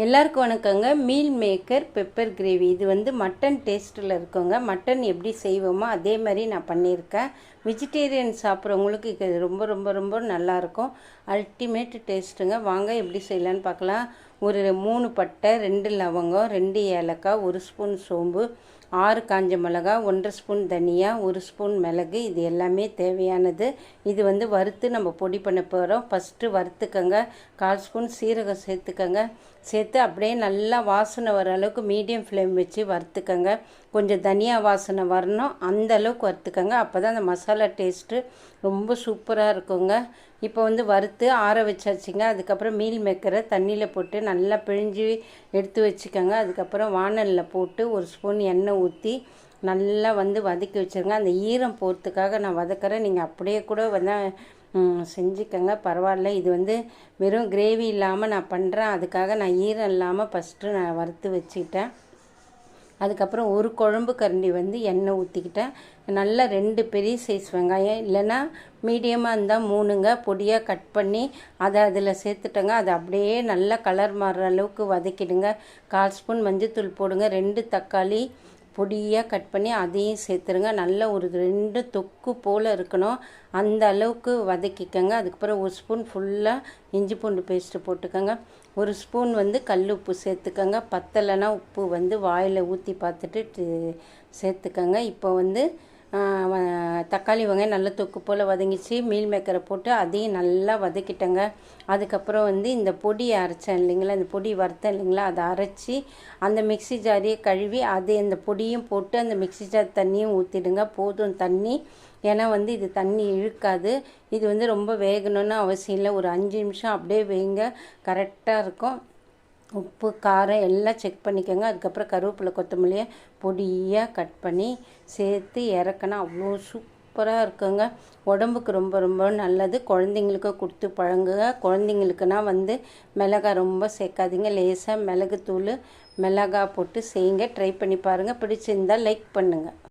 எல்லாருக்கும் வணக்கங்க. Meal maker pepper gravy இது வந்து மட்டன் டேஸ்ட்டில் இருக்குங்க. மட்டன் எப்படி செய்வோமோ அதே மாதிரி நான் பண்ணியிருக்கேன். வெஜிடேரியன் சாப்பிட்றவங்களுக்கு இது ரொம்ப ரொம்ப ரொம்ப நல்லாயிருக்கும். அல்டிமேட் டேஸ்ட்டுங்க. வாங்க எப்படி செய்யலான்னு பார்க்கலாம். ஒரு 3 பட்டை, 2 லவங்கம், 2 ஏலக்காய், 1 ஸ்பூன் சோம்பு, 6 காஞ்ச மிளகா, 1 ஸ்பூன் தனியா, 1 ஸ்பூன் மிளகு, இது எல்லாமே தேவையானது. இது வந்து வறுத்து நம்ம பொடி பண்ண போகிறோம். ஃபஸ்ட்டு வறுத்துக்கங்க. 1/4 ஸ்பூன் சீரகம் சேர்த்துக்கங்க. சேர்த்து அப்படியே நல்லா வாசனை வர அளவுக்கு மீடியம் ஃப்ளேம் வச்சு வறுத்துக்கங்க. கொஞ்சம் தனியா வாசனை வரணும், அந்த அளவுக்கு வறுத்துக்கங்க. அப்போ தான் அந்த மசாலா டேஸ்ட்டு ரொம்ப சூப்பராக இருக்குங்க. இப்போ வந்து வறுத்து ஆற வச்சாச்சுங்க. அதுக்கப்புறம் மீல் மேக்கரை தண்ணியில் போட்டு நல்லா பிழிஞ்சு எடுத்து வச்சுக்கோங்க. அதுக்கப்புறம் வாணலில் போட்டு 1 ஸ்பூன் எண்ணெய் ஊற்றி நல்லா வந்து வதக்கி வச்சுருங்க. அந்த ஈரம் போகிறதுக்காக நான் வதக்கிறேன். நீங்கள் அப்படியே கூட வந்து செஞ்சுக்கோங்க, பரவாயில்ல. இது வந்து வெறும் கிரேவி இல்லாமல் நான் பண்ணுறேன். அதுக்காக நான் ஈரம் இல்லாமல் ஃபஸ்ட்டு நான் வறுத்து வச்சுக்கிட்டேன். அதுக்கப்புறம் ஒரு குழம்பு கரண்டி வந்து எண்ணெய் ஊற்றிக்கிட்டேன். நல்லா 2 பெரிய சைஸ் வெங்காயம், இல்லைன்னா மீடியமாக இருந்தால் 3ங்க பொடியாக கட் பண்ணி அதை அதில் சேர்த்துட்டேங்க. அது அப்படியே நல்லா கலர் மாறுற அளவுக்கு வதக்கிடுங்க. 1/4 ஸ்பூன் மஞ்சள்தூள் போடுங்க. 2 தக்காளி பொடியாக கட் பண்ணி அதையும் சேர்த்துருங்க. நல்லா ஒரு 2 தொக்கு போல் இருக்கணும், அந்த அளவுக்கு வதக்கிக்கங்க. அதுக்கப்புறம் 1 ஸ்பூன் ஃபுல்லாக இஞ்சி பூண்டு பேஸ்ட்டு போட்டுக்கோங்க. 1 ஸ்பூன் வந்து கல் உப்பு சேர்த்துக்கோங்க. பத்தலைன்னா உப்பு வந்து வாயில் ஊற்றி பார்த்துட்டு சேர்த்துக்கோங்க. இப்போ வந்து தக்காளி வெங்காயம் நல்லா தொக்கு போல் வதங்கிச்சு. மீல் மேக்கரை போட்டு அதையும் நல்லா வதக்கிட்டேங்க. அதுக்கப்புறம் வந்து இந்த பொடி அரைச்சேன் இல்லைங்களா, இந்த பொடி வறுத்தேன் இல்லைங்களா, அதை அரைச்சி அந்த மிக்ஸி ஜாரியை கழுவி அதை அந்த பொடியும் போட்டு அந்த மிக்ஸி ஜார் தண்ணியும் ஊற்றிடுங்க. போதும் தண்ணி, ஏன்னா வந்து இது தண்ணி இழுக்காது. இது வந்து ரொம்ப வேகணும்னு அவசியம் இல்லை. ஒரு 5 நிமிஷம் அப்படியே வேங்க, கரெக்டாக இருக்கும். உப்பு காரம் எல்லாம் செக் பண்ணிக்கோங்க. அதுக்கப்புறம் கருவேப்பிலை கொத்தமல்லியை பொடியாக கட் பண்ணி சேர்த்து இறக்குனா அவ்வளோ சூப்பராக இருக்குங்க. உடம்புக்கு ரொம்ப ரொம்ப நல்லது. குழந்தைங்களுக்கு கொடுத்து பழங்குங்க. குழந்தைங்களுக்குனா வந்து மிளகாய் ரொம்ப சேர்க்காதீங்க. லேசாக மிளகுத்தூள் மிளகாய் போட்டு செய்யுங்க. ட்ரை பண்ணி பாருங்கள். பிடிச்சிருந்தால் லைக் பண்ணுங்கள்.